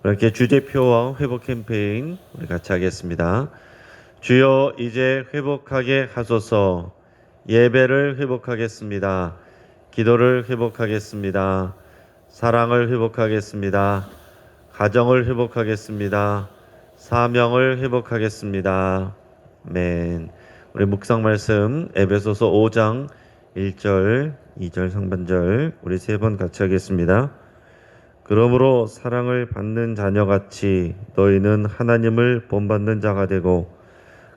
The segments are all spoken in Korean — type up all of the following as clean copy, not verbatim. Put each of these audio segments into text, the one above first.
이렇게 주제표와 회복 캠페인 우리 같이 하겠습니다. 주여 이제 회복하게 하소서. 예배를 회복하겠습니다. 기도를 회복하겠습니다. 사랑을 회복하겠습니다. 가정을 회복하겠습니다. 사명을 회복하겠습니다. 아멘. 우리 묵상 말씀 에베소서 5장 1절, 2절 상반절 우리 세 번 같이 하겠습니다. 그러므로 사랑을 받는 자녀같이 너희는 하나님을 본받는 자가 되고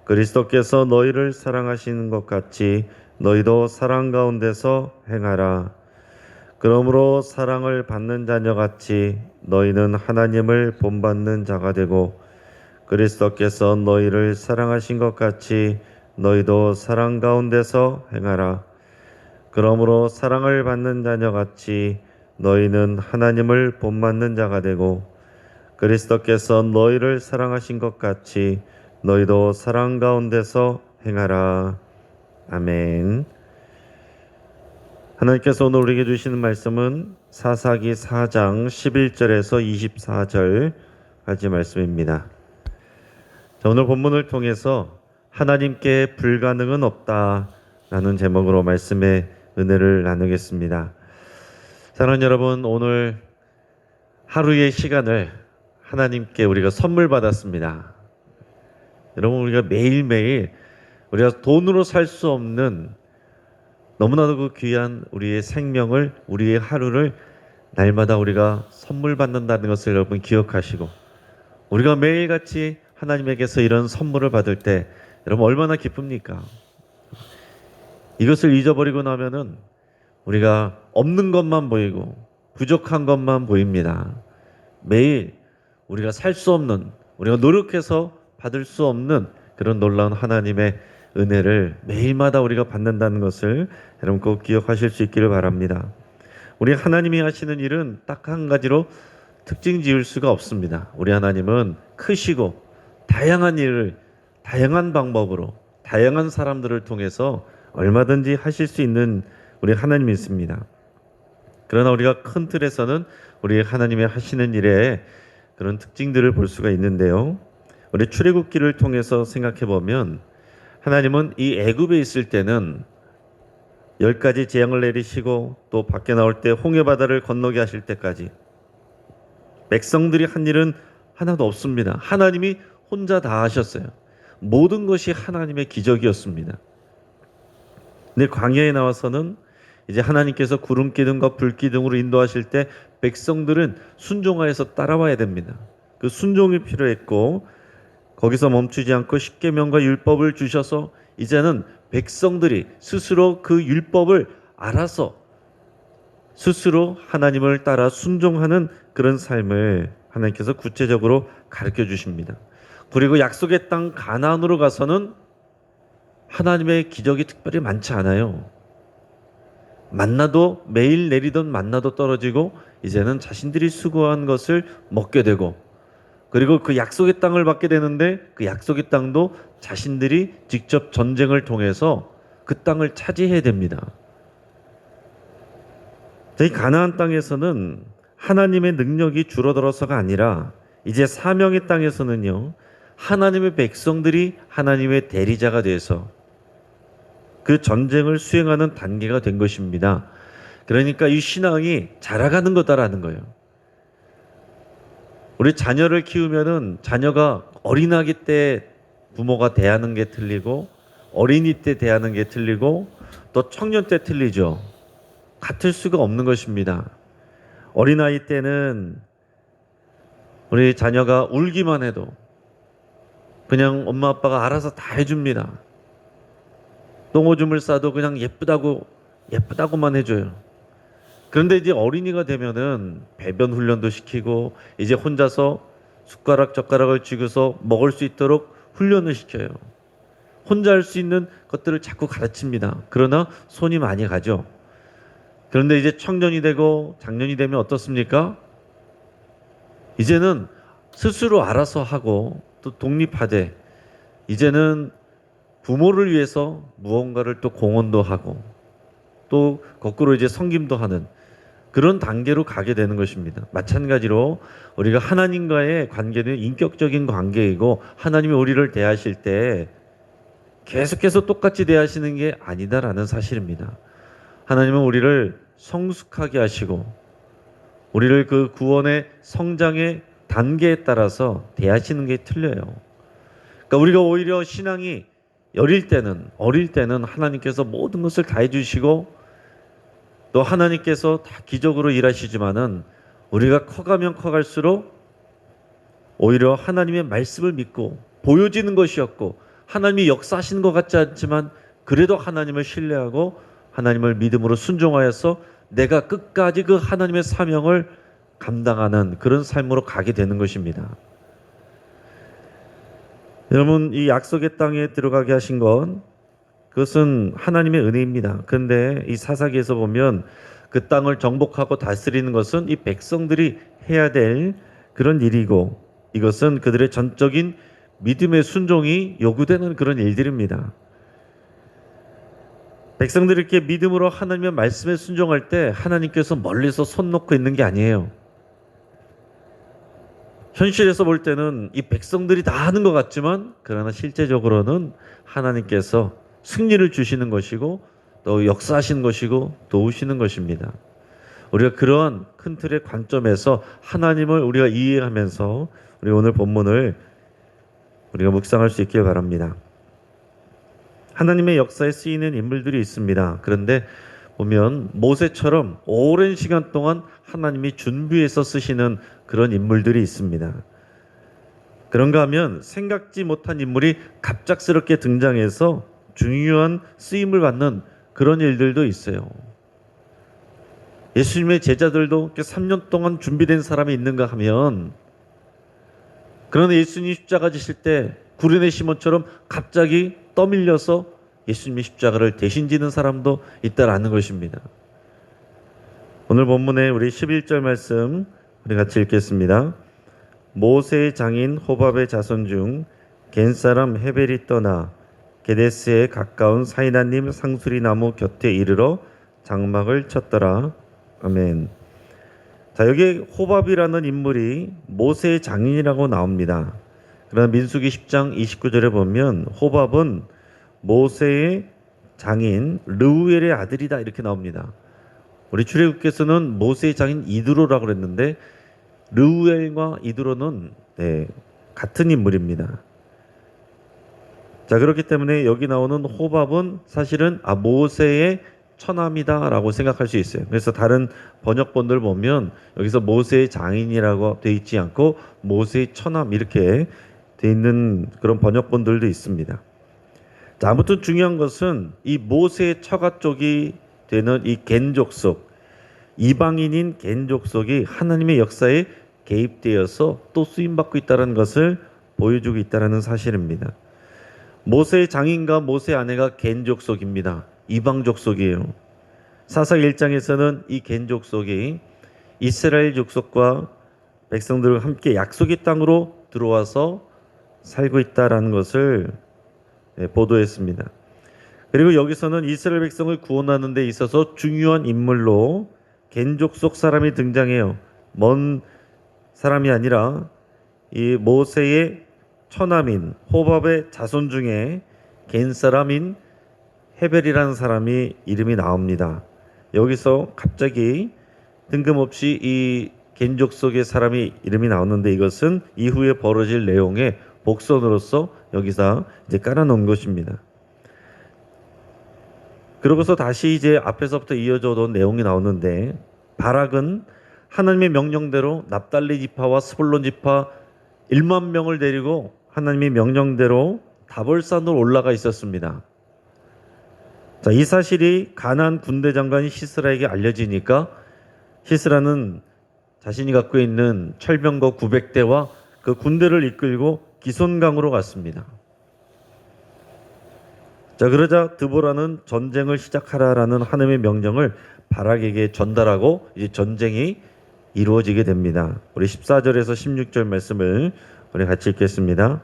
그리스도께서 너희를 사랑하시는 것 같이 너희도 사랑 가운데서 행하라. 그러므로 사랑을 받는 자녀같이 너희는 하나님을 본받는 자가 되고 그리스도께서 너희를 사랑하신 것 같이 너희도 사랑 가운데서 행하라. 그러므로 사랑을 받는 자녀같이 너희는 하나님을 본받는 자가 되고 그리스도께서 너희를 사랑하신 것 같이 너희도 사랑 가운데서 행하라. 아멘. 하나님께서 오늘 우리에게 주시는 말씀은 사사기 4장 11절에서 24절까지 말씀입니다. 자, 오늘 본문을 통해서 하나님께 불가능은 없다라는 제목으로 말씀의 은혜를 나누겠습니다. 사랑하는 여러분, 오늘 하루의 시간을 하나님께 우리가 선물 받았습니다. 여러분, 우리가 매일매일 우리가 돈으로 살 수 없는 너무나도 그 귀한 우리의 생명을, 우리의 하루를 날마다 우리가 선물 받는다는 것을 여러분 기억하시고, 우리가 매일같이 하나님에게서 이런 선물을 받을 때 여러분 얼마나 기쁩니까? 이것을 잊어버리고 나면은 우리가 없는 것만 보이고 부족한 것만 보입니다. 매일 우리가 살 수 없는, 우리가 노력해서 받을 수 없는 그런 놀라운 하나님의 은혜를 매일마다 우리가 받는다는 것을 여러분 꼭 기억하실 수 있기를 바랍니다. 우리 하나님이 하시는 일은 딱 한 가지로 특징 지을 수가 없습니다. 우리 하나님은 크시고 다양한 일을 다양한 방법으로 다양한 사람들을 통해서 얼마든지 하실 수 있는 우리 하나님이 있습니다. 그러나 우리가 큰 틀에서는 우리 하나님이 하시는 일에 그런 특징들을 볼 수가 있는데요. 우리 출애굽기를 통해서 생각해 보면 하나님은 이 애굽에 있을 때는 10가지 재앙을 내리시고 또 밖에 나올 때 홍해 바다를 건너게 하실 때까지 백성들이 한 일은 하나도 없습니다. 하나님이 혼자 다 하셨어요. 모든 것이 하나님의 기적이었습니다. 근데 광야에 나와서는 이제 하나님께서 구름 기둥과 불 기둥으로 인도하실 때 백성들은 순종하여서 따라와야 됩니다. 그 순종이 필요했고 거기서 멈추지 않고 십계명과 율법을 주셔서 이제는 백성들이 스스로 그 율법을 알아서 스스로 하나님을 따라 순종하는 그런 삶을 하나님께서 구체적으로 가르쳐 주십니다. 그리고 약속의 땅 가나안으로 가서는 하나님의 기적이 특별히 많지 않아요. 만나도 매일 내리던 만나도 떨어지고 이제는 자신들이 수고한 것을 먹게 되고 그리고 그 약속의 땅을 받게 되는데 그 약속의 땅도 자신들이 직접 전쟁을 통해서 그 땅을 차지해야 됩니다. 이 가나안 땅에서는 하나님의 능력이 줄어들어서가 아니라 이제 사명의 땅에서는요, 하나님의 백성들이 하나님의 대리자가 돼서 그 전쟁을 수행하는 단계가 된 것입니다. 그러니까 이 신앙이 자라가는 거다라는 거예요. 우리 자녀를 키우면은 자녀가 어린아기 때 부모가 대하는 게 틀리고 어린이 때 대하는 게 틀리고 또 청년 때 틀리죠. 같을 수가 없는 것입니다. 어린아이 때는 우리 자녀가 울기만 해도 그냥 엄마 아빠가 알아서 다 해줍니다. 똥오줌을 싸도 그냥 예쁘다고만 해줘요. 그런데 이제 어린이가 되면은 배변 훈련도 시키고 이제 혼자서 숟가락 젓가락을 쥐고서 먹을 수 있도록 훈련을 시켜요. 혼자 할 수 있는 것들을 자꾸 가르칩니다. 그러나 손이 많이 가죠. 그런데 이제 청년이 되고 장년이 되면 어떻습니까? 이제는 스스로 알아서 하고 또 독립하되 이제는 부모를 위해서 무언가를 또 공헌도 하고 또 거꾸로 이제 섬김도 하는 그런 단계로 가게 되는 것입니다. 마찬가지로 우리가 하나님과의 관계는 인격적인 관계이고 하나님이 우리를 대하실 때 계속해서 똑같이 대하시는 게 아니다라는 사실입니다. 하나님은 우리를 성숙하게 하시고 우리를 그 구원의 성장의 단계에 따라서 대하시는 게 틀려요. 그러니까 우리가 오히려 신앙이 어릴 때는 하나님께서 모든 것을 다 해주시고 또 하나님께서 다 기적으로 일하시지만은 우리가 커가면 커갈수록 오히려 하나님의 말씀을 믿고 보여지는 것이었고 하나님이 역사하시는 것 같지 않지만 그래도 하나님을 신뢰하고 하나님을 믿음으로 순종하여서 내가 끝까지 그 하나님의 사명을 감당하는 그런 삶으로 가게 되는 것입니다. 여러분, 이 약속의 땅에 들어가게 하신 건 그것은 하나님의 은혜입니다. 그런데 이 사사기에서 보면 그 땅을 정복하고 다스리는 것은 이 백성들이 해야 될 그런 일이고 이것은 그들의 전적인 믿음의 순종이 요구되는 그런 일들입니다. 백성들이 이렇게 믿음으로 하나님의 말씀에 순종할 때 하나님께서 멀리서 손 놓고 있는 게 아니에요. 현실에서 볼 때는 이 백성들이 다 하는 것 같지만 그러나 실제적으로는 하나님께서 승리를 주시는 것이고 또 역사하시는 것이고 도우시는 것입니다. 우리가 그러한 큰 틀의 관점에서 하나님을 우리가 이해하면서 우리 오늘 본문을 우리가 묵상할 수 있길 바랍니다. 하나님의 역사에 쓰이는 인물들이 있습니다. 그런데 보면 모세처럼 오랜 시간 동안 하나님이 준비해서 쓰시는 그런 인물들이 있습니다. 그런가 하면 생각지 못한 인물이 갑작스럽게 등장해서 중요한 쓰임을 받는 그런 일들도 있어요. 예수님의 제자들도 3년 동안 준비된 사람이 있는가 하면 그러나 예수님이 십자가 지실 때 구레네 시몬처럼 갑자기 떠밀려서 예수님의 십자가를 대신 지는 사람도 있다라는 것입니다. 오늘 본문에 우리 11절 말씀 우리 같이 읽겠습니다. 모세의 장인 호밥의 자손 중 겐사람 헤벨이 떠나 게데스에 가까운 사이나님 상수리 나무 곁에 이르러 장막을 쳤더라. 아멘. 자, 여기 호밥이라는 인물이 모세의 장인이라고 나옵니다. 그러나 민수기 10장 29절에 보면 호밥은 모세의 장인 르우엘의 아들이다 이렇게 나옵니다. 우리 출애굽께서는 모세의 장인 이드로라고 그랬는데 르우엘과 이드로는 같은 인물입니다. 자, 그렇기 때문에 여기 나오는 호밥은 사실은 모세의 처남이다라고 생각할 수 있어요. 그래서 다른 번역본들 보면 여기서 모세의 장인이라고 돼 있지 않고 모세의 처남 이렇게 돼 있는 그런 번역본들도 있습니다. 자, 아무튼 중요한 것은 이 모세의 처가 쪽이 되는 이 겐 족속, 이방인인 겐 족속이 하나님의 역사에 개입되어서 또 쓰임받고 있다는 것을 보여주고 있다는 사실입니다. 모세의 장인과 모세의 아내가 겐 족속입니다. 이방 족속이에요. 사사기 1장에서는 이 겐 족속이 이스라엘 족속과 백성들과 함께 약속의 땅으로 들어와서 살고 있다라는 것을 보도했습니다. 그리고 여기서는 이스라엘 백성을 구원하는 데 있어서 중요한 인물로 겐 족속 사람이 등장해요. 먼 사람이 아니라 이 모세의 처남인 호밥의 자손 중에 겐 사람인 헤벨이라는 사람이 이름이 나옵니다. 여기서 갑자기 뜬금없이 이 겐 족속의 사람이 이름이 나오는데 이것은 이후에 벌어질 내용의 복선으로서 여기서 이제 깔아놓은 것입니다. 그러고서 다시 이제 앞에서부터 이어져 온 내용이 나오는데 바락은 하나님의 명령대로 납달리 지파와 스불론 지파 1만 명을 데리고 하나님의 명령대로 다볼산으로 올라가 있었습니다. 자, 이 사실이 가나안 군대 장관인 시스라에게 알려지니까 시스라는 자신이 갖고 있는 철병거 900대와 그 군대를 이끌고 기손강으로 갔습니다. 자, 그러자 드보라는 전쟁을 시작하라라는 하나님의 명령을 바락에게 전달하고 이제 전쟁이 이루어지게 됩니다. 우리 14절에서 16절 말씀을 우리 같이 읽겠습니다.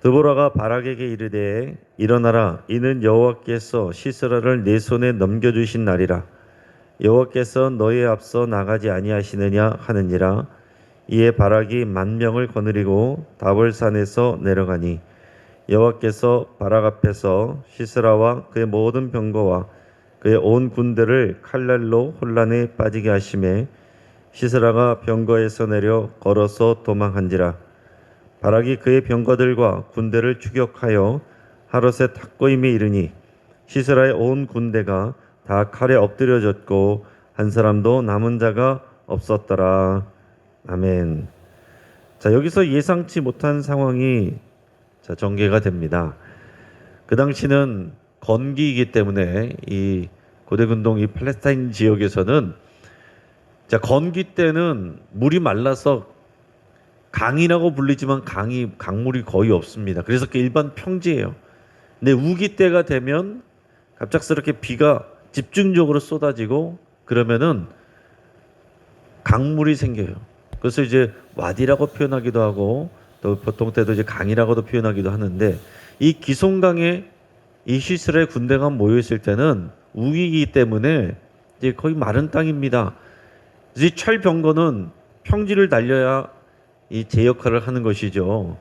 드보라가 바락에게 이르되 일어나라 이는 여호와께서 시스라를 내 손에 넘겨주신 날이라 여호와께서 너희에 앞서 나가지 아니하시느냐 하느니라. 이에 바락이 10,000명을 거느리고 다볼산에서 내려가니 여호와께서 바락 앞에서 시스라와 그의 모든 병거와 그의 온 군대를 칼날로 혼란에 빠지게 하심에 시스라가 병거에서 내려 걸어서 도망한지라. 바락이 그의 병거들과 군대를 추격하여 하롯의 탁고임에 이르니 시스라의 온 군대가 다 칼에 엎드려졌고 한 사람도 남은 자가 없었더라. 아멘. 자, 여기서 예상치 못한 상황이 전개가 됩니다. 그 당시는 건기이기 때문에 이 고대근동 이 팔레스타인 지역에서는 건기 때는 물이 말라서 강이라고 불리지만 강물이 거의 없습니다. 그래서 일반 평지예요. 근데 우기 때가 되면 갑작스럽게 비가 집중적으로 쏟아지고 그러면은 강물이 생겨요. 그래서 이제 와디라고 표현하기도 하고 또 보통 때도 이제 강이라고도 표현하기도 하는데 이 기슭강에 이 시스라의 군대가 모여 있을 때는 우기이기 때문에 이제 거의 마른 땅입니다. 이 철병거는 평지를 달려야 이 제 역할을 하는 것이죠.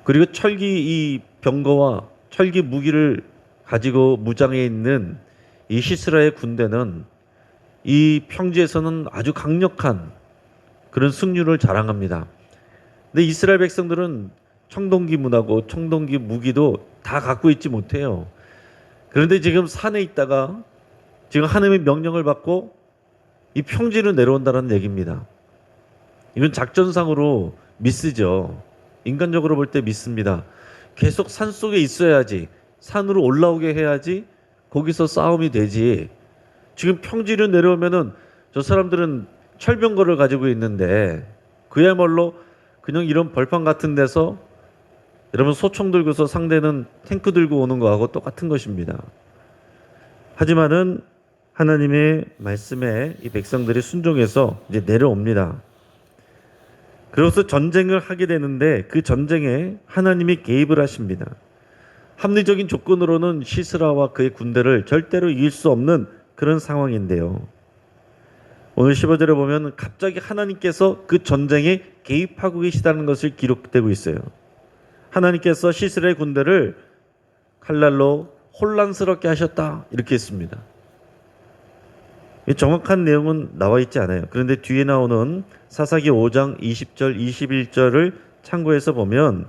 그리고 철기 이 병거와 철기 무기를 가지고 무장해 있는 이 시스라의 군대는 이 평지에서는 아주 강력한 그런 승률을 자랑합니다. 근데 이스라엘 백성들은 청동기 문하고 청동기 무기도 다 갖고 있지 못해요. 그런데 지금 산에 있다가 지금 하나님의 명령을 받고 이 평지로 내려온다는 얘기입니다. 이건 작전상으로 미스죠. 인간적으로 볼 때 미스입니다. 계속 산 속에 있어야지, 산으로 올라오게 해야지 거기서 싸움이 되지. 지금 평지로 내려오면은 저 사람들은 철병거를 가지고 있는데 그야말로 그냥 이런 벌판 같은 데서 여러분 소총 들고서 상대는 탱크 들고 오는 거하고 똑같은 것입니다. 하지만은 하나님의 말씀에 이 백성들이 순종해서 이제 내려옵니다. 그래서 전쟁을 하게 되는데 그 전쟁에 하나님이 개입을 하십니다. 합리적인 조건으로는 시스라와 그의 군대를 절대로 이길 수 없는 그런 상황인데요. 오늘 15절에 보면 갑자기 하나님께서 그 전쟁에 개입하고 계시다는 것을 기록되고 있어요. 하나님께서 시스라의 군대를 칼날로 혼란스럽게 하셨다 이렇게 했습니다. 정확한 내용은 나와 있지 않아요. 그런데 뒤에 나오는 사사기 5장 20절 21절을 참고해서 보면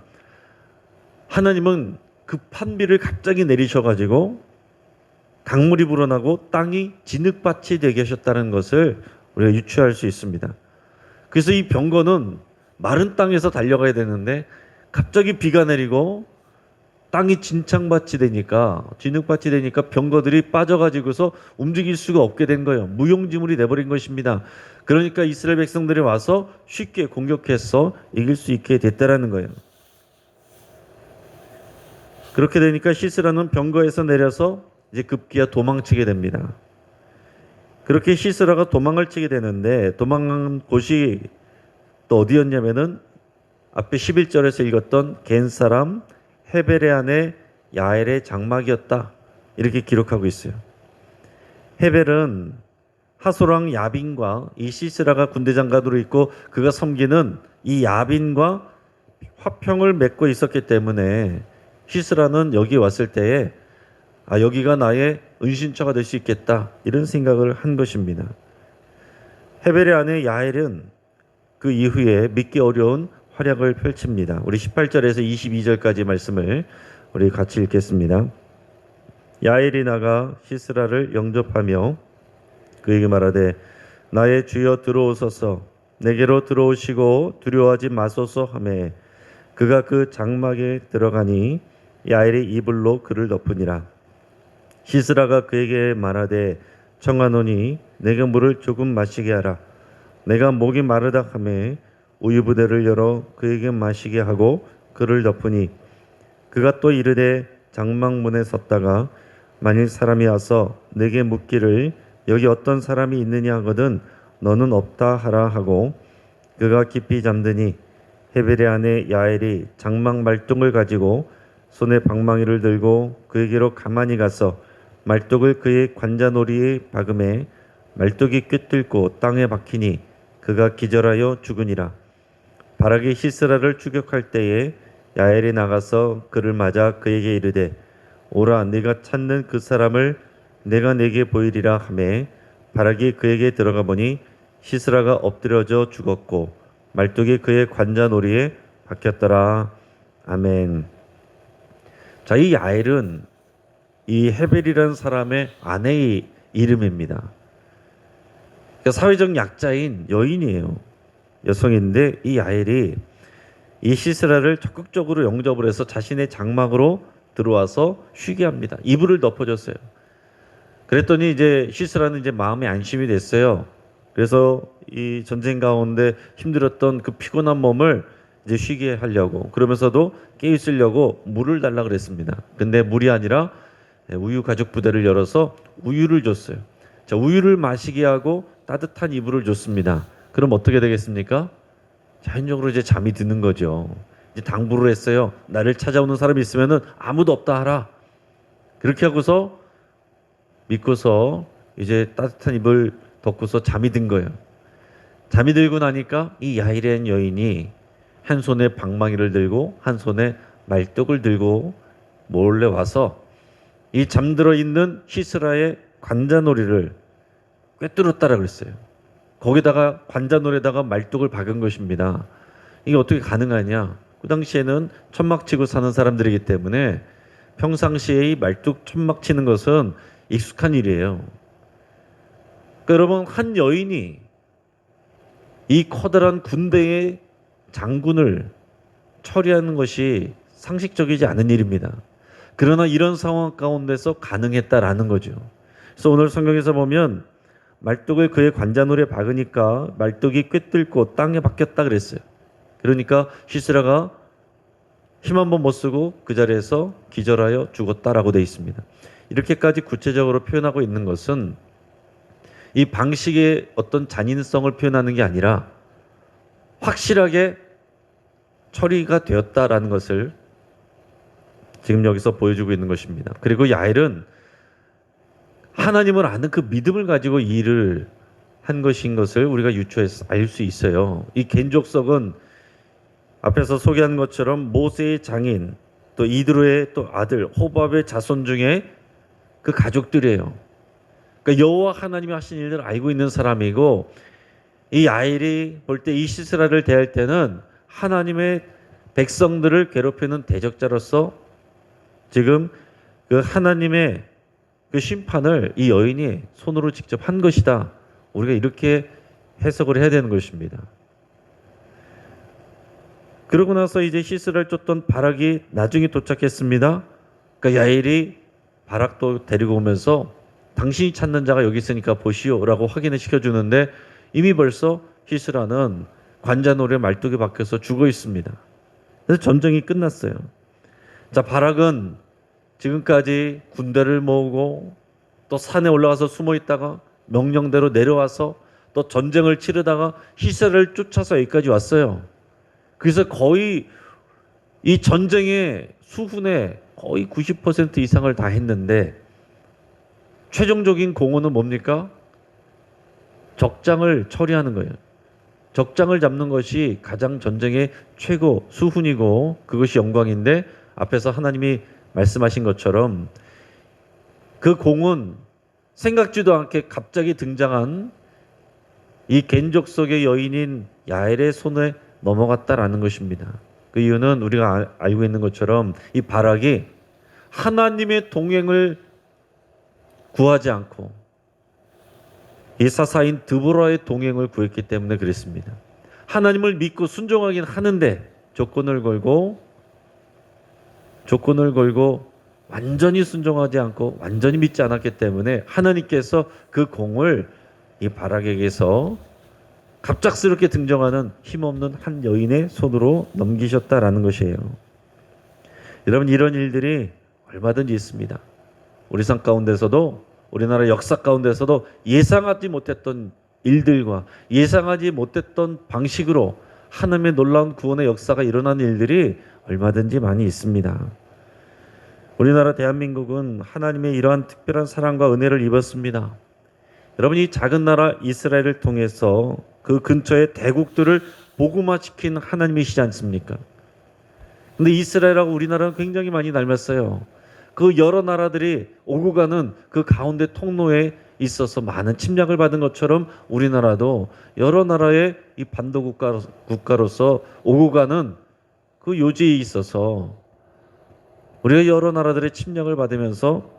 하나님은 급한 비를 갑자기 내리셔가지고 강물이 불어나고 땅이 진흙밭이 되게 하셨다는 것을 우리가 유추할 수 있습니다. 그래서 이 병거는 마른 땅에서 달려가야 되는데 갑자기 비가 내리고 땅이 진창밭이 되니까 진흙밭이 되니까 병거들이 빠져가지고서 움직일 수가 없게 된 거예요. 무용지물이 돼버린 것입니다. 그러니까 이스라엘 백성들이 와서 쉽게 공격해서 이길 수 있게 됐다라는 거예요. 그렇게 되니까 시스라는 병거에서 내려서 이제 급기야 도망치게 됩니다. 그렇게 시스라가 도망을 치게 되는데 도망한 곳이 또 어디였냐면은 앞에 11절에서 읽었던 겐 사람 헤벨의 아내 야엘의 장막이었다 이렇게 기록하고 있어요. 헤벨은 하소랑 야빈과 이 시스라가 군대 장관으로 있고 그가 섬기는 이 야빈과 화평을 맺고 있었기 때문에 시스라는 여기 왔을 때에 여기가 나의 은신처가 될 수 있겠다 이런 생각을 한 것입니다. 헤벨의 아내 야엘은 그 이후에 믿기 어려운 활약을 펼칩니다. 우리 18절에서 22절까지 말씀을 우리 같이 읽겠습니다. 야엘이 나가 시스라를 영접하며 그에게 말하되 나의 주여 들어오소서 내게로 들어오시고 두려워하지 마소서 하매 그가 그 장막에 들어가니 야엘이 이불로 그를 덮으니라. 시스라가 그에게 말하되 청하노니 내게 물을 조금 마시게 하라. 내가 목이 마르다 하매 우유부대를 열어 그에게 마시게 하고 그를 덮으니 그가 또 이르되 장막문에 섰다가 만일 사람이 와서 내게 묻기를 여기 어떤 사람이 있느냐 하거든 너는 없다 하라 하고 그가 깊이 잠드니 헤벨의 아내 야엘이 장막 말뚝을 가지고 손에 방망이를 들고 그에게로 가만히 가서 말뚝을 그의 관자놀이에 박음에 말뚝이 꿰뚫고 땅에 박히니 그가 기절하여 죽으니라. 바락이 시스라를 추격할 때에 야엘이 나가서 그를 맞아 그에게 이르되 오라 네가 찾는 그 사람을 내가 네게 보이리라 하매 바락이 그에게 들어가 보니 시스라가 엎드려져 죽었고 말뚝이 그의 관자놀이에 박혔더라. 아멘. 자, 이 야엘은 이 헤벨이라는 사람의 아내의 이름입니다. 그러니까 사회적 약자인 여인이에요. 여성인데 이 야엘이 이 시스라를 적극적으로 영접을 해서 자신의 장막으로 들어와서 쉬게 합니다. 이불을 덮어줬어요. 그랬더니 이제 시스라는 이제 마음에 안심이 됐어요. 그래서 이 전쟁 가운데 힘들었던 그 피곤한 몸을 이제 쉬게 하려고, 그러면서도 깨있으려고 물을 달라 그랬습니다. 근데 물이 아니라 우유 가죽 부대를 열어서 우유를 줬어요. 자, 우유를 마시게 하고 따뜻한 이불을 줬습니다. 그럼 어떻게 되겠습니까? 자연적으로 이제 잠이 드는 거죠. 이제 당부를 했어요. 나를 찾아오는 사람이 있으면은 아무도 없다 하라. 그렇게 하고서 믿고서 이제 따뜻한 이불 덮고서 잠이 든 거예요. 잠이 들고 나니까 이 야일의 여인이 한 손에 방망이를 들고 한 손에 말뚝을 들고 몰래 와서 이 잠들어 있는 시스라의 관자놀이를 꿰뚫었다라 그랬어요. 거기다가 관자놀이에다가 말뚝을 박은 것입니다. 이게 어떻게 가능하냐? 그 당시에는 천막 치고 사는 사람들이기 때문에 평상시에 이 말뚝 천막 치는 것은 익숙한 일이에요. 그러니까 여러분, 한 여인이 이 커다란 군대의 장군을 처리하는 것이 상식적이지 않은 일입니다. 그러나 이런 상황 가운데서 가능했다라는 거죠. 그래서 오늘 성경에서 보면 말뚝을 그의 관자놀이에 박으니까 말뚝이 꿰뚫고 땅에 박혔다 그랬어요. 그러니까 시스라가 힘 한 번 못 쓰고 그 자리에서 기절하여 죽었다라고 되어 있습니다. 이렇게까지 구체적으로 표현하고 있는 것은 이 방식의 어떤 잔인성을 표현하는 게 아니라 확실하게 처리가 되었다라는 것을 지금 여기서 보여주고 있는 것입니다. 그리고 야엘은 하나님을 아는 그 믿음을 가지고 이 일을 한 것인 것을 우리가 유추해서 알 수 있어요. 이 겐족석은 앞에서 소개한 것처럼 모세의 장인, 또 이드로의 또 아들 호밥의 자손 중에 그 가족들이에요. 그러니까 여호와 하나님이 하신 일들을 알고 있는 사람이고, 이 야엘이 볼 때 이 시스라를 대할 때는 하나님의 백성들을 괴롭히는 대적자로서 지금 그 하나님의 그 심판을 이 여인이 손으로 직접 한 것이다. 우리가 이렇게 해석을 해야 되는 것입니다. 그러고 나서 이제 시스라를 쫓던 바락이 나중에 도착했습니다. 그러니까 야엘이 바락도 데리고 오면서 당신이 찾는 자가 여기 있으니까 보시오라고 확인을 시켜주는데 이미 벌써 시스라는 관자놀이에 말뚝에 박혀서 죽어 있습니다. 그래서 전쟁이 끝났어요. 자, 바락은 지금까지 군대를 모으고 또 산에 올라가서 숨어 있다가 명령대로 내려와서 또 전쟁을 치르다가 시스라를 쫓아서 여기까지 왔어요. 그래서 거의 이 전쟁의 수훈의 거의 90% 이상을 다 했는데 최종적인 공헌은 뭡니까? 적장을 처리하는 거예요. 적장을 잡는 것이 가장 전쟁의 최고 수훈이고 그것이 영광인데, 앞에서 하나님이 말씀하신 것처럼 그 공은 생각지도 않게 갑자기 등장한 이 겐족속의 여인인 야엘의 손에 넘어갔다라는 것입니다. 그 이유는 우리가 알고 있는 것처럼 이 바락이 하나님의 동행을 구하지 않고 이 사사인 드보라의 동행을 구했기 때문에 그랬습니다. 하나님을 믿고 순종하긴 하는데 조건을 걸고 완전히 순종하지 않고 완전히 믿지 않았기 때문에 하나님께서 그 공을 이 바락에게서 갑작스럽게 등장하는 힘없는 한 여인의 손으로 넘기셨다라는 것이에요. 여러분, 이런 일들이 얼마든지 있습니다. 우리 삶 가운데서도, 우리나라 역사 가운데서도 예상하지 못했던 일들과 예상하지 못했던 방식으로 하나님의 놀라운 구원의 역사가 일어나는 일들이 얼마든지 많이 있습니다. 우리나라 대한민국은 하나님의 이러한 특별한 사랑과 은혜를 입었습니다. 여러분, 이 작은 나라 이스라엘을 통해서 그 근처의 대국들을 복음화시킨 하나님이시지 않습니까? 근데 이스라엘하고 우리나라는 굉장히 많이 닮았어요. 그 여러 나라들이 오고 가는 그 가운데 통로에 있어서 많은 침략을 받은 것처럼 우리나라도 여러 나라의 이 반도 국가로서 오고 가는 그 요지에 있어서 우리가 여러 나라들의 침략을 받으면서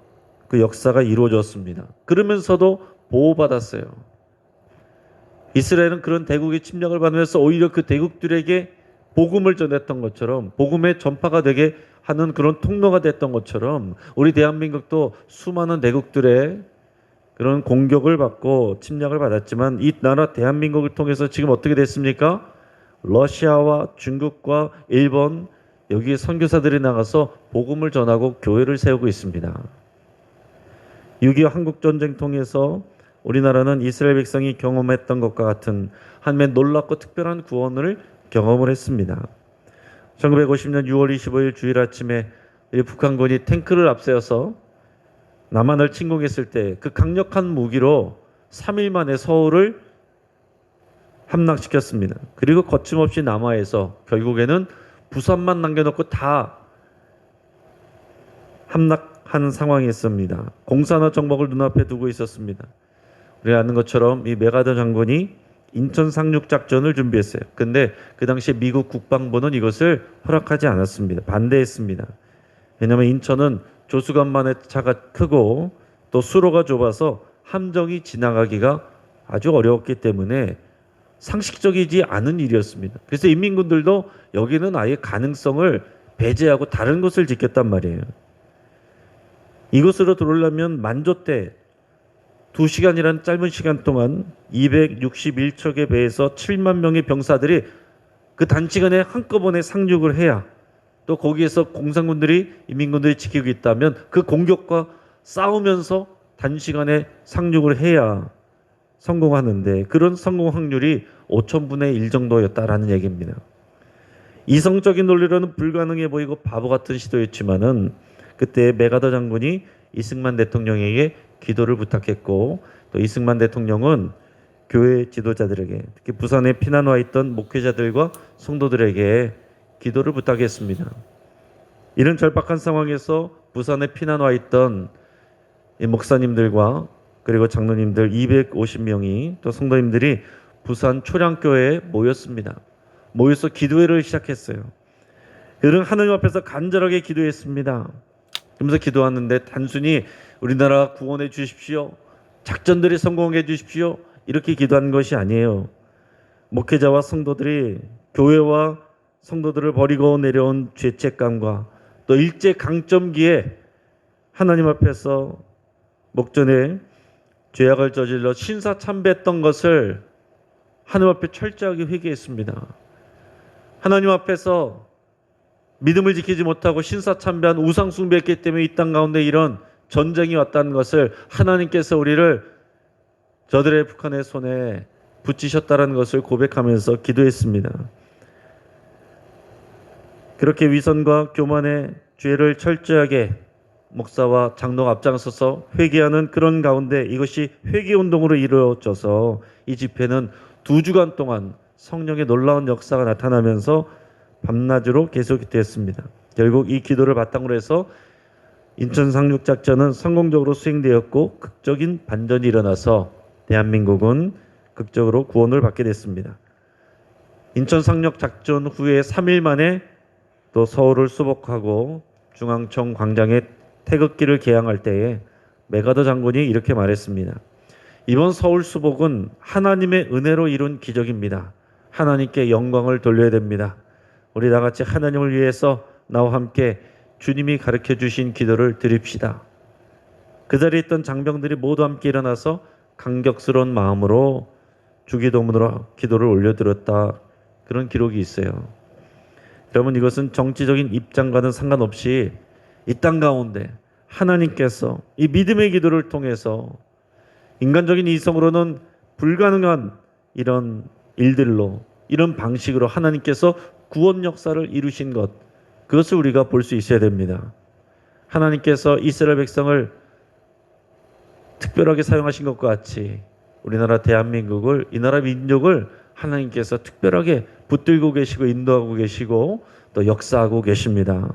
그 역사가 이루어졌습니다. 그러면서도 보호받았어요. 이스라엘은 그런 대국의 침략을 받으면서 오히려 그 대국들에게 복음을 전했던 것처럼, 복음의 전파가 되게 하는 그런 통로가 됐던 것처럼, 우리 대한민국도 수많은 대국들의 그런 공격을 받고 침략을 받았지만 이 나라 대한민국을 통해서 지금 어떻게 됐습니까? 러시아와 중국과 일본, 여기에 선교사들이 나가서 복음을 전하고 교회를 세우고 있습니다. 6.25 한국전쟁 통해서 우리나라는 이스라엘 백성이 경험했던 것과 같은 하나님의 놀랍고 특별한 구원을 경험을 했습니다. 1950년 6월 25일 주일 아침에 북한군이 탱크를 앞세워서 남한을 침공했을 때 그 강력한 무기로 3일 만에 서울을 함락시켰습니다. 그리고 거침없이 남하에서 결국에는 부산만 남겨놓고 다 함락한 상황이었습니다. 공산화 정복을 눈앞에 두고 있었습니다. 우리가 아는 것처럼 이 메가더 장군이 인천 상륙 작전을 준비했어요. 근데 그 당시에 미국 국방부는 이것을 허락하지 않았습니다. 반대했습니다. 왜냐하면 인천은 조수간만의 차가 크고 또 수로가 좁아서 함정이 지나가기가 아주 어려웠기 때문에 상식적이지 않은 일이었습니다. 그래서 인민군들도 여기는 아예 가능성을 배제하고 다른 곳을 지켰단 말이에요. 이곳으로 들어오려면 만조 때 2시간이라는 짧은 시간 동안 261척의 배에서 7만 명의 병사들이 그 단시간에 한꺼번에 상륙을 해야, 또 거기에서 공산군들이, 인민군들이 지키고 있다면 그 공격과 싸우면서 단시간에 상륙을 해야 성공하는데, 그런 성공 확률이 5천분의 1 정도였다라는 얘기입니다. 이성적인 논리로는 불가능해 보이고 바보 같은 시도였지만은 그때 메가더 장군이 이승만 대통령에게 기도를 부탁했고, 또 이승만 대통령은 교회 지도자들에게, 특히 부산에 피난 와 있던 목회자들과 성도들에게 기도를 부탁했습니다. 이런 절박한 상황에서 부산에 피난 와 있던 이 목사님들과 그리고 장로님들 250명이 또 성도님들이 부산 초량교회에 모였습니다. 모여서 기도회를 시작했어요. 그들은 하나님 앞에서 간절하게 기도했습니다. 그러면서 기도하는데 단순히 우리나라 구원해 주십시오, 작전들이 성공해 주십시오, 이렇게 기도한 것이 아니에요. 목회자와 성도들이 교회와 성도들을 버리고 내려온 죄책감과 또 일제 강점기에 하나님 앞에서 목전에 죄악을 저질러 신사참배했던 것을 하나님 앞에 철저하게 회개했습니다. 하나님 앞에서 믿음을 지키지 못하고 신사참배한 우상 숭배했기 때문에 이 땅 가운데 이런 전쟁이 왔다는 것을, 하나님께서 우리를 저들의 북한의 손에 붙이셨다는 것을 고백하면서 기도했습니다. 그렇게 위선과 교만의 죄를 철저하게 목사와 장로가 앞장서서 회개하는 그런 가운데 이것이 회개운동으로 이루어져서 이 집회는 2주간 동안 성령의 놀라운 역사가 나타나면서 밤낮으로 계속됐습니다. 결국 이 기도를 바탕으로 해서 인천 상륙작전은 성공적으로 수행되었고 극적인 반전이 일어나서 대한민국은 극적으로 구원을 받게 됐습니다. 인천 상륙작전 후에 3일 만에 또 서울을 수복하고 중앙청 광장에 태극기를 개양할 때에 메가더 장군이 이렇게 말했습니다. 이번 서울 수복은 하나님의 은혜로 이룬 기적입니다. 하나님께 영광을 돌려야 됩니다. 우리 다 같이 하나님을 위해서 나와 함께 주님이 가르쳐 주신 기도를 드립시다. 그 자리에 있던 장병들이 모두 함께 일어나서 감격스러운 마음으로 주기도문으로 기도를 올려드렸다. 그런 기록이 있어요. 여러분, 이것은 정치적인 입장과는 상관없이 이 땅 가운데 하나님께서 이 믿음의 기도를 통해서 인간적인 이성으로는 불가능한 이런 일들로, 이런 방식으로 하나님께서 구원 역사를 이루신 것, 그것을 우리가 볼 수 있어야 됩니다. 하나님께서 이스라엘 백성을 특별하게 사용하신 것과 같이 우리나라 대한민국을, 이 나라 민족을 하나님께서 특별하게 붙들고 계시고 인도하고 계시고 또 역사하고 계십니다.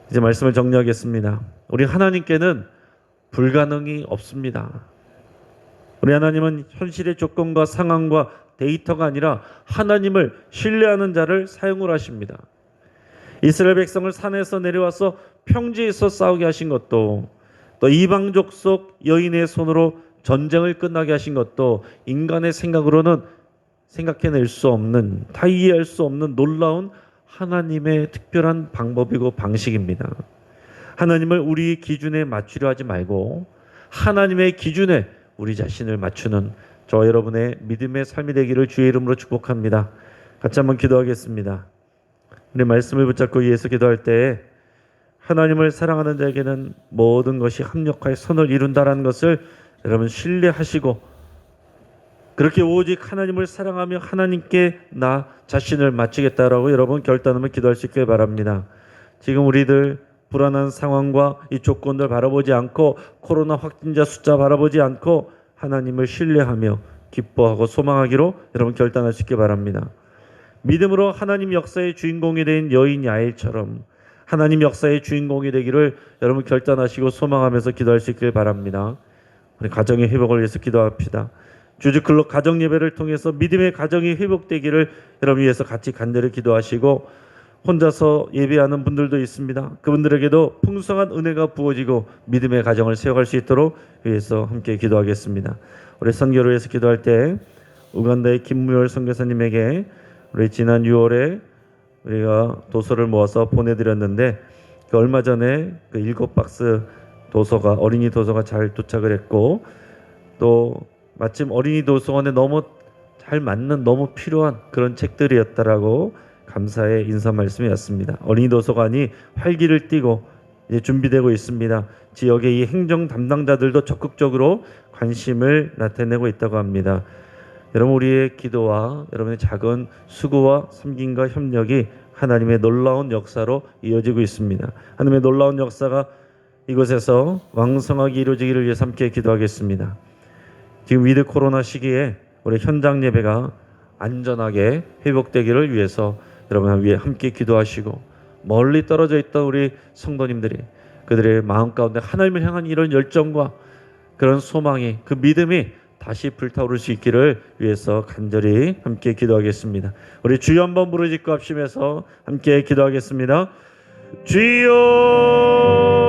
이제 말씀을 정리하겠습니다. 우리 하나님께는 불가능이 없습니다. 우리 하나님은 현실의 조건과 상황과 데이터가 아니라 하나님을 신뢰하는 자를 사용을 하십니다. 이스라엘 백성을 산에서 내려와서 평지에서 싸우게 하신 것도, 또 이방족 속 여인의 손으로 전쟁을 끝나게 하신 것도 인간의 생각으로는 생각해낼 수 없는, 다 이해할 수 없는 놀라운 하나님의 특별한 방법이고 방식입니다. 하나님을 우리 기준에 맞추려 하지 말고 하나님의 기준에 우리 자신을 맞추는 저 여러분의 믿음의 삶이 되기를 주의 이름으로 축복합니다. 같이 한번 기도하겠습니다. 우리 말씀을 붙잡고 위해서 기도할 때 하나님을 사랑하는 자에게는 모든 것이 합력하여 선을 이룬다라는 것을 여러분 신뢰하시고, 그렇게 오직 하나님을 사랑하며 하나님께 나 자신을 맞추겠다라고 여러분 결단하며 기도할 수 있길 바랍니다. 지금 우리들 불안한 상황과 이 조건들 바라보지 않고, 코로나 확진자 숫자 바라보지 않고 하나님을 신뢰하며 기뻐하고 소망하기로 여러분 결단할 수 있길 바랍니다. 믿음으로 하나님 역사의 주인공이 된 여인 야엘처럼 하나님 역사의 주인공이 되기를 여러분 결단하시고 소망하면서 기도할 수 있길 바랍니다. 우리 가정의 회복을 위해서 기도합시다. 주주클럽 가정 예배를 통해서 믿음의 가정이 회복되기를 여러분 위해서 같이 간절히 기도하시고, 혼자서 예배하는 분들도 있습니다. 그분들에게도 풍성한 은혜가 부어지고 믿음의 가정을 세워갈 수 있도록 위해서 함께 기도하겠습니다. 우리 선교를 위해서 기도할 때 우간다의 김무열 선교사님에게 우리 지난 6월에 우리가 도서를 모아서 보내드렸는데, 그 얼마 전에 그 7박스 도서가, 어린이 도서가 잘 도착을 했고, 또 마침 어린이 도서관에 너무 잘 맞는, 너무 필요한 그런 책들이었다라고 감사의 인사 말씀이었습니다. 어린이 도서관이 활기를 띠고 이제 준비되고 있습니다. 지역의 이 행정 담당자들도 적극적으로 관심을 나타내고 있다고 합니다. 여러분, 우리의 기도와 여러분의 작은 수고와 섬김과 협력이 하나님의 놀라운 역사로 이어지고 있습니다. 하나님의 놀라운 역사가 이곳에서 왕성하게 이루어지기를 위해서 함께 기도하겠습니다. 지금 위드 코로나 시기에 우리 현장 예배가 안전하게 회복되기를 위해서 여러분 위해 함께 기도하시고, 멀리 떨어져 있던 우리 성도님들이 그들의 마음 가운데 하나님을 향한 이런 열정과 그런 소망이, 그 믿음이 다시 불타오를 수 있기를 위해서 간절히 함께 기도하겠습니다. 우리 주여 한번 부르짖고 합심해서 함께 기도하겠습니다. 주여